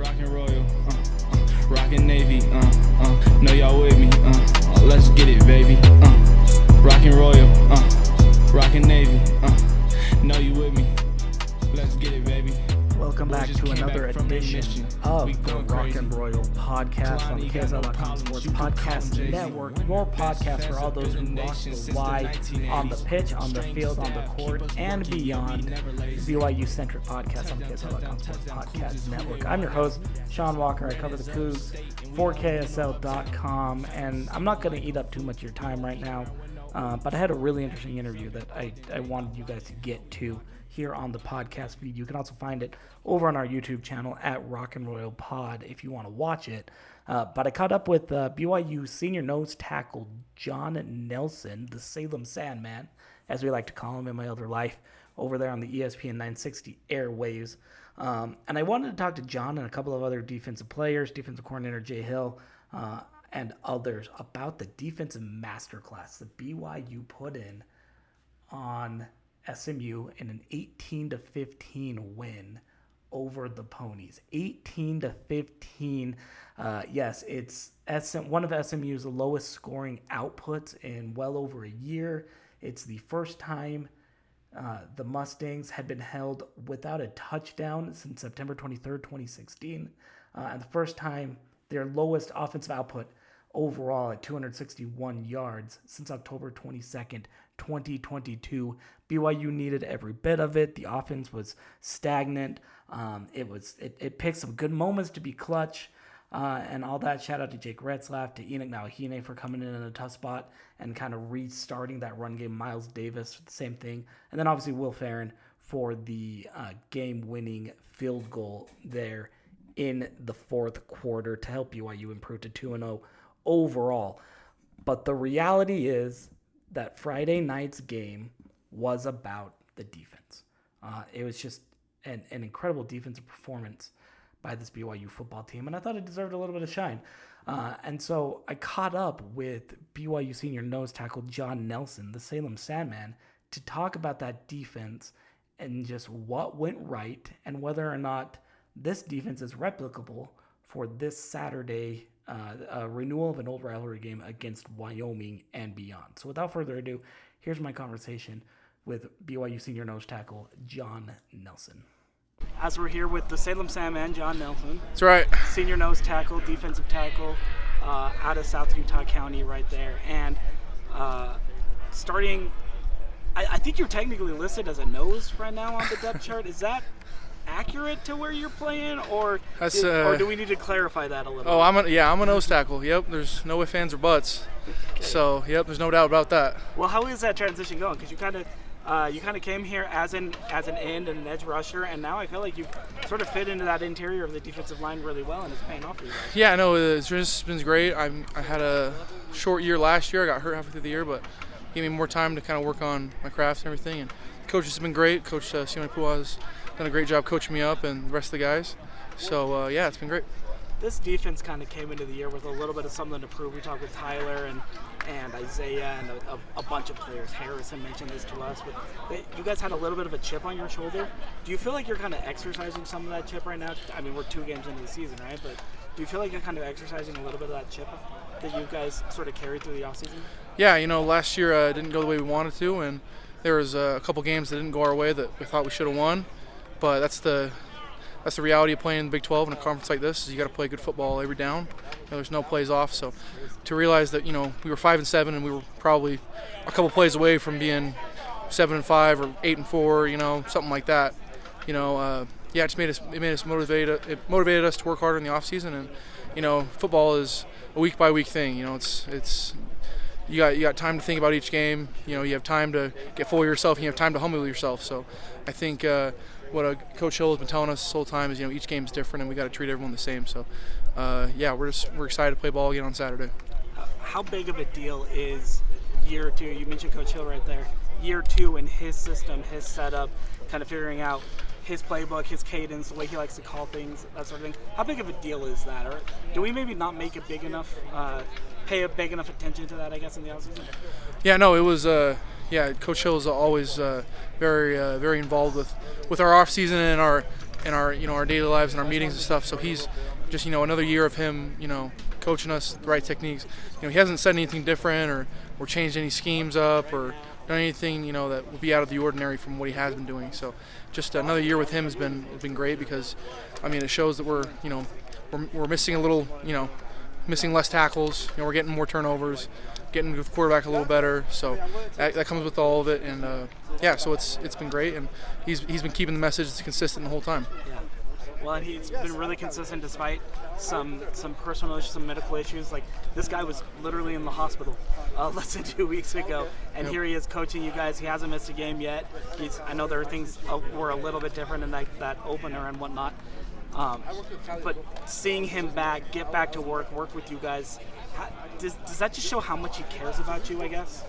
Rockin' Royal, rockin' Navy, know y'all with me, let's get it, baby, Rockin' Royal, rockin' Navy, know you with me, let's get it, baby. Welcome back to another edition of the Rockin' Royal podcast on the KSL.com Sports Podcast Network, your podcast for all those who rock the Y on the pitch, on the field, on the court, and beyond. BYU-centric podcast on the KSL.com Sports Podcast Network. I'm your host, Sean Walker. I cover the Cougs for KSL.com, and I'm not going to eat up too much of your time right now, but I had a really interesting interview that I wanted you guys to get to here on the podcast feed. You can also find it over on our YouTube channel at Rockin' Royal Pod if you want to watch it. But I caught up with BYU senior nose tackle John Nelson, the Salem Sandman, as we like to call him in my other life, over there on the ESPN 960 airwaves. And I wanted to talk to John and a couple of other defensive players, defensive coordinator Jay Hill, and others about the defensive masterclass that BYU put in on SMU in an 18-15 win over the Ponies. 18-15. Yes, it's one of SMU's lowest scoring outputs in well over a year. It's the first time the Mustangs had been held without a touchdown since September 23rd, 2016. And the first time their lowest offensive output overall at 261 yards since October 22nd, 2022. BYU needed every bit of it. The offense was stagnant. It picked some good moments to be clutch and all that. Shout out to Jake Retzlaff, to Enoch Nawahine for coming in a tough spot and kind of restarting that run game. Miles Davis, the same thing. And then obviously Will Farron for the game-winning field goal there in the fourth quarter to help BYU improve to 2-0 overall. But the reality is that Friday night's game was about the defense. It was just an incredible defensive performance by this BYU football team, and I thought it deserved a little bit of shine. And so I caught up with BYU senior nose tackle John Nelson, the Salem Sandman, to talk about that defense and just what went right and whether or not this defense is replicable for this Saturday renewal of an old rivalry game against Wyoming and beyond. So without further ado, here's my conversation with BYU senior nose tackle John Nelson. As we're here with the Salem Sandman, John Nelson. That's right. Senior nose tackle, defensive tackle out of South Utah County right there. And starting, I think you're technically listed as a nose right now on the depth chart. Is that accurate to where you're playing, or do we need to clarify that a little bit? I'm a nose tackle. Yep, there's no ifs, ands, or buts. Okay. So, yep, there's no doubt about that. Well, how is that transition going? Because you kind of came here as an end and an edge rusher, and now I feel like you've sort of fit into that interior of the defensive line really well, and it's paying off for you guys. Yeah, no, it's just been great. I had a short year last year. I got hurt halfway through the year, but gave me more time to kind of work on my craft and everything. And coach has been great. Coach Simone Pua has done a great job coaching me up and the rest of the guys. So, yeah, it's been great. This defense kind of came into the year with a little bit of something to prove. We talked with Tyler and Isaiah and a bunch of players. Harrison mentioned this to us. But you guys had a little bit of a chip on your shoulder. Do you feel like you're kind of exercising some of that chip right now? I mean, we're 2 games into the season, right? But do you feel like you're kind of exercising a little bit of that chip that you guys sort of carried through the offseason? Yeah, last year didn't go the way we wanted to, and there was a couple games that didn't go our way that we thought we should have won. But that's the reality of playing in the Big 12 in a conference like this. Is you got to play good football every down. There's no plays off. So to realize that we were 5-7 and we were probably a couple plays away from being 7-5 or 8-4, something like that. It just made us motivated. It motivated us to work harder in the off season. And football is a week by week thing. It's you got time to think about each game. You have time to get full of yourself. And you have time to humble yourself. So I think what Coach Hill has been telling us this whole time is each game's different and we got to treat everyone the same. So we're excited to play ball again on Saturday. How big of a deal is year 2? You mentioned Coach Hill right there. Year 2 in his system, his setup, kind of figuring out his playbook, his cadence, the way he likes to call things, that sort of thing. How big of a deal is that? Or do we maybe not make it big enough, pay a big enough attention to that, I guess, in the offseason? Yeah, no, it was Coach Hill is always very involved with our off season and our our daily lives and our meetings and stuff. So he's just another year of him coaching us the right techniques. He hasn't said anything different or changed any schemes up or done anything that would be out of the ordinary from what he has been doing. So just another year with him has been great, because it shows that we're missing a little, missing less tackles. We're getting more turnovers, getting the quarterback a little better. So that comes with all of it, and so it's been great, and he's been keeping the message consistent the whole time. Yeah. Well, and he's been really consistent despite some personal issues, some medical issues. Like, this guy was literally in the hospital less than 2 weeks ago, and Here he is coaching you guys. He hasn't missed a game yet. I know there are things were a little bit different in that opener and whatnot. But seeing him get back to work with you guys, does that just show how much he cares about you, I guess?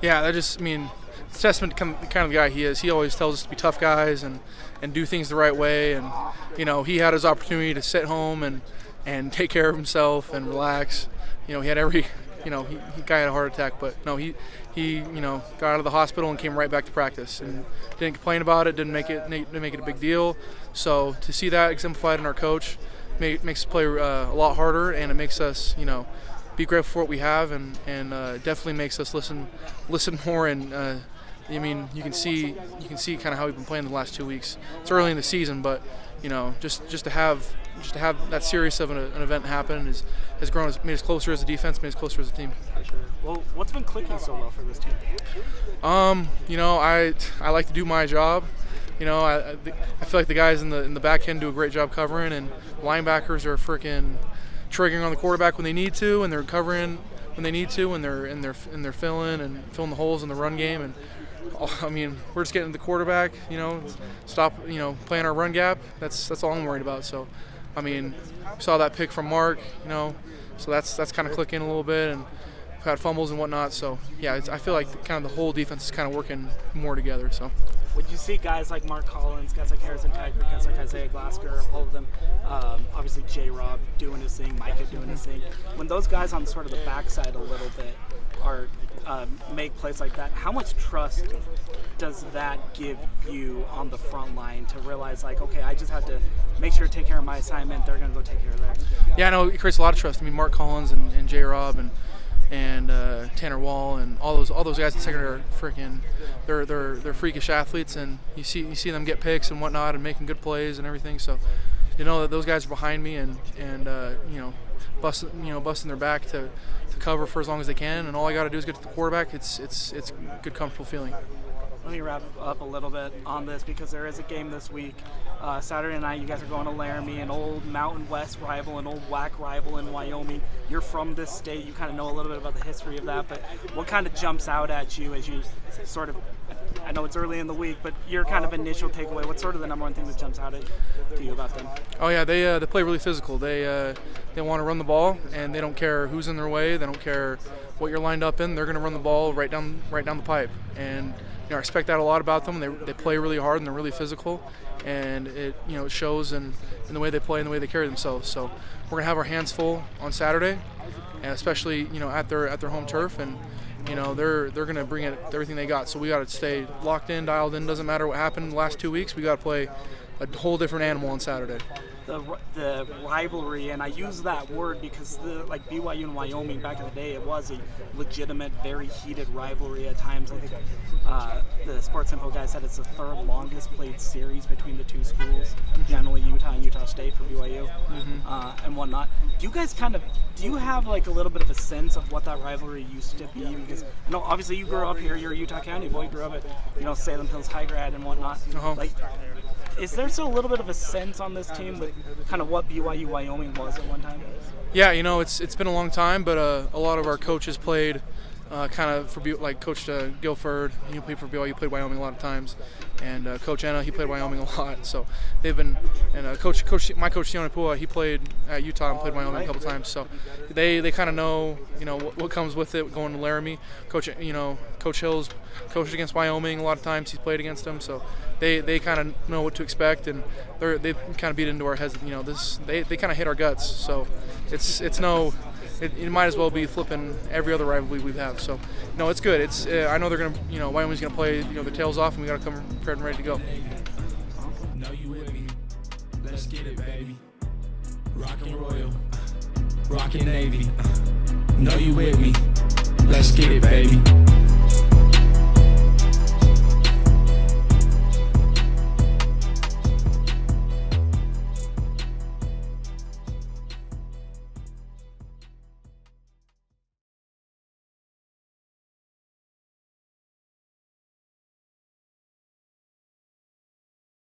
Yeah, that just, it's testament to kind of the guy he is. He always tells us to be tough guys and do things the right way. And, he had his opportunity to sit home and take care of himself and relax. He had he guy had a heart attack, but no, he got out of the hospital and came right back to practice and didn't complain about it, didn't make it a big deal. So to see that exemplified in our coach makes us play a lot harder, and it makes us be grateful for what we have, and definitely makes us listen more. And you can see kind of how we've been playing the last 2 weeks. It's early in the season, but just to have that serious of an event happen has grown, made us closer as a defense, made us closer as a team. For sure. Well, what's been clicking so well for this team? I like to do my job. I feel like the guys in the back end do a great job covering, and linebackers are freaking triggering on the quarterback when they need to, and they're covering when they need to, and they're filling the holes in the run game. And we're just getting the quarterback, stop, playing our run gap. That's all I'm worried about. So, saw that pick from Mark, so that's kind of clicking a little bit, and we've had fumbles and whatnot. So yeah, I feel like kind of the whole defense is kind of working more together. So. When you see guys like Mark Collins, guys like Harrison Taggart, guys like Isaiah Glasker, all of them, obviously J-Rob doing his thing, Micah doing his thing, when those guys on sort of the backside a little bit are make plays like that, how much trust does that give you on the front line to realize, like, okay, I just have to make sure to take care of my assignment, they're going to go take care of theirs? Yeah, I know it creates a lot of trust. Mark Collins and J-Rob and Tanner Wall and all those guys in secondary are freaking, they're freakish athletes, and you see them get picks and whatnot and making good plays and everything. So that those guys are behind me and busting their back to cover for as long as they can, and all I got to do is get to the quarterback. It's a good, comfortable feeling. Let me wrap up a little bit on this, because there is a game this week. Saturday night, you guys are going to Laramie, an old Mountain West rival, an old WAC rival in Wyoming. You're from this state. You kind of know a little bit about the history of that, but what kind of jumps out at you as you sort of, I know it's early in the week, but your kind of initial takeaway, what's sort of the number one thing that jumps out to you about them? Oh yeah, they play really physical. They want to run the ball, and they don't care who's in their way. They don't care what you're lined up in. They're going to run the ball right down the pipe, and I respect that a lot about them. They play really hard, and they're really physical, and it shows in the way they play and the way they carry themselves. So we're gonna have our hands full on Saturday, and especially at their home turf, and they're gonna bring it everything they got. So we got to stay locked in, dialed in. Doesn't matter what happened the last 2 weeks. We got to play a whole different animal on Saturday. The rivalry, and I use that word because like BYU and Wyoming back in the day, it was a legitimate, very heated rivalry at times. I think the Sports Info guy said it's the third longest played series between the two schools, generally Utah and Utah State for BYU, and whatnot. Do you have like a little bit of a sense of what that rivalry used to be? Because obviously you grew up here, you're a Utah County boy, you grew up at Salem Hills High Grad and whatnot. Like, is there still a little bit of a sense on this team with kind of what BYU Wyoming was at one time? Yeah, it's been a long time, but a lot of our coaches played kind of for, like Coach Guilford, he played for BYU, played Wyoming a lot of times, and Coach Enna, he played Wyoming a lot. So they've been, and my coach Sione Pua, he played at Utah and played Wyoming a couple times. So they kind of know what comes with it going to Laramie. Coach Hill's coached against Wyoming a lot of times. He's played against them, so they kind of know what to expect, and they've kind of beat into our heads. They kind of hit our guts. So it might as well be flipping every other rivalry we have. So, it's good. I know they're going to, Wyoming's going to play, their tails off, and we got to come prepared and ready to go. Know you with me. Let's get it, baby. Rockin' Royal, rockin' Navy. Know you with me. Let's get it, baby.